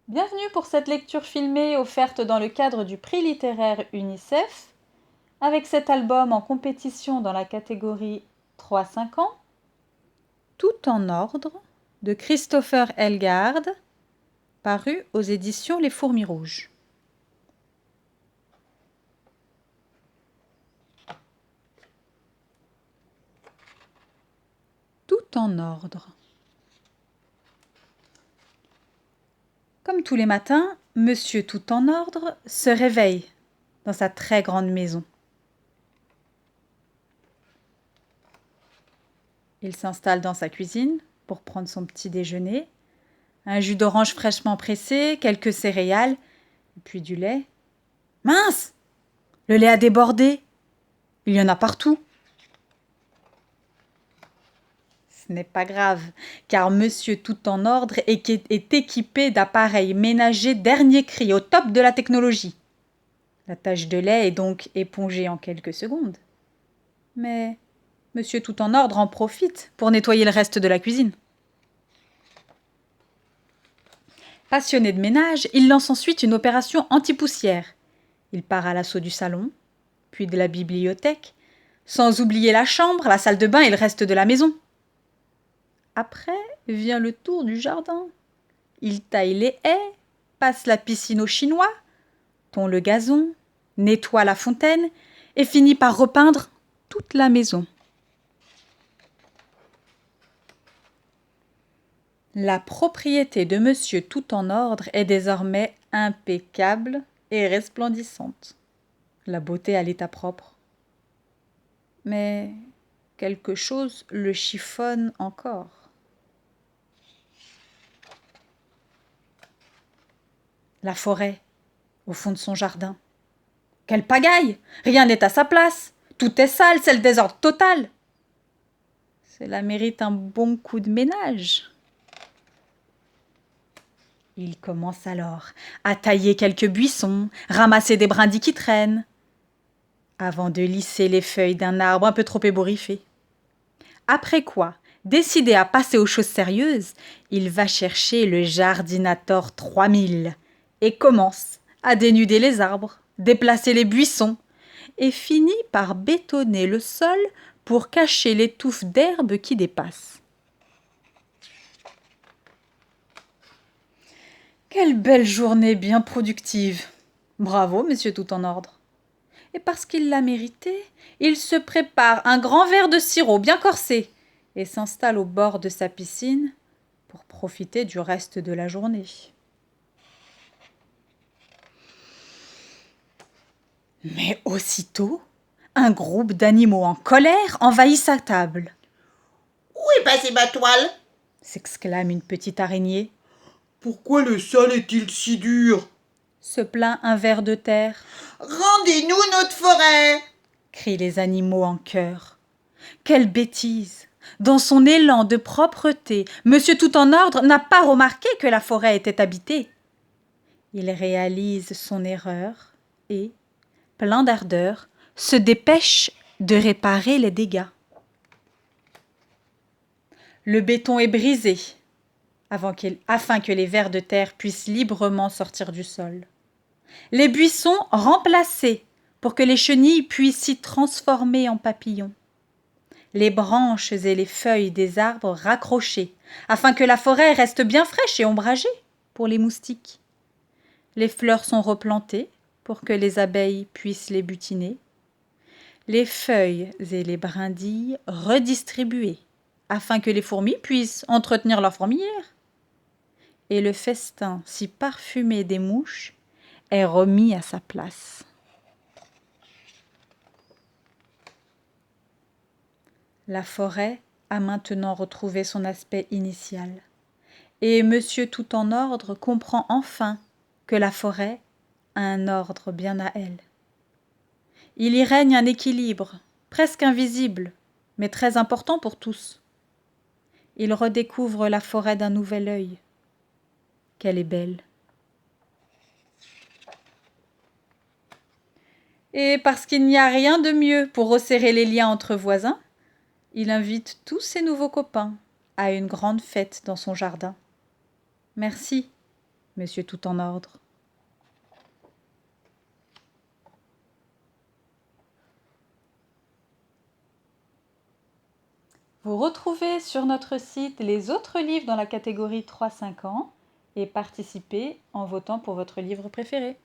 Bienvenue pour cette lecture filmée offerte dans le cadre du prix littéraire UNICEF, avec cet album en compétition dans la catégorie 3-5 ans, Tout en ordre, de Christopher Helgard, paru aux éditions Les Fourmis Rouges. Tout en ordre. Comme tous les matins, Monsieur Tout en ordre se réveille dans sa très grande maison. Il s'installe dans sa cuisine pour prendre son petit déjeuner, un jus d'orange fraîchement pressé, quelques céréales, puis du lait. Mince! Le lait a débordé. Il y en a partout. Ce n'est pas grave, car Monsieur Tout en ordre est équipé d'appareils ménagers dernier cri, au top de la technologie. La tache de lait est donc épongée en quelques secondes. Mais Monsieur Tout en ordre en profite pour nettoyer le reste de la cuisine. Passionné de ménage, il lance ensuite une opération anti-poussière. Il part à l'assaut du salon, puis de la bibliothèque, sans oublier la chambre, la salle de bain et le reste de la maison. Après vient le tour du jardin. Il taille les haies, passe la piscine aux Chinois, tond le gazon, nettoie la fontaine et finit par repeindre toute la maison. La propriété de Monsieur Tout en ordre est désormais impeccable et resplendissante. La beauté à l'état propre. Mais quelque chose le chiffonne encore. La forêt, au fond de son jardin. Quelle pagaille! Rien n'est à sa place. Tout est sale, c'est le désordre total. Cela mérite un bon coup de ménage. Il commence alors à tailler quelques buissons, ramasser des brindilles qui traînent, avant de lisser les feuilles d'un arbre un peu trop ébouriffé. Après quoi, décidé à passer aux choses sérieuses, il va chercher le Jardinator 3000 et commence à dénuder les arbres, déplacer les buissons et finit par bétonner le sol pour cacher les touffes d'herbe qui dépassent. Quelle belle journée bien productive! Bravo, Monsieur Tout en ordre. Et parce qu'il l'a mérité, il se prépare un grand verre de sirop bien corsé et s'installe au bord de sa piscine pour profiter du reste de la journée. Mais aussitôt, un groupe d'animaux en colère envahit sa table. « Où est passée ma toile ?» s'exclame une petite araignée. « Pourquoi le sol est-il si dur ?» se plaint un ver de terre. « Rendez-nous notre forêt !» crient les animaux en chœur. Quelle bêtise! Dans son élan de propreté, Monsieur Tout en ordre n'a pas remarqué que la forêt était habitée. Il réalise son erreur et, plein d'ardeur, se dépêche de réparer les dégâts. Le béton est brisé afin que les vers de terre puissent librement sortir du sol. Les buissons remplacés pour que les chenilles puissent s'y transformer en papillons. Les branches et les feuilles des arbres raccrochées afin que la forêt reste bien fraîche et ombragée pour les moustiques. Les fleurs sont replantées pour que les abeilles puissent les butiner. Les feuilles et les brindilles redistribuées afin que les fourmis puissent entretenir leur fourmilière. Et le festin si parfumé des mouches est remis à sa place. La forêt a maintenant retrouvé son aspect initial. Et Monsieur Tout en ordre comprend enfin que la forêt a un ordre bien à elle. Il y règne un équilibre, presque invisible, mais très important pour tous. Il redécouvre la forêt d'un nouvel œil. Qu'elle est belle. Et parce qu'il n'y a rien de mieux pour resserrer les liens entre voisins, il invite tous ses nouveaux copains à une grande fête dans son jardin. Merci, Monsieur Tout en Ordre. Vous retrouvez sur notre site les autres livres dans la catégorie 3-5 ans et participez en votant pour votre livre préféré.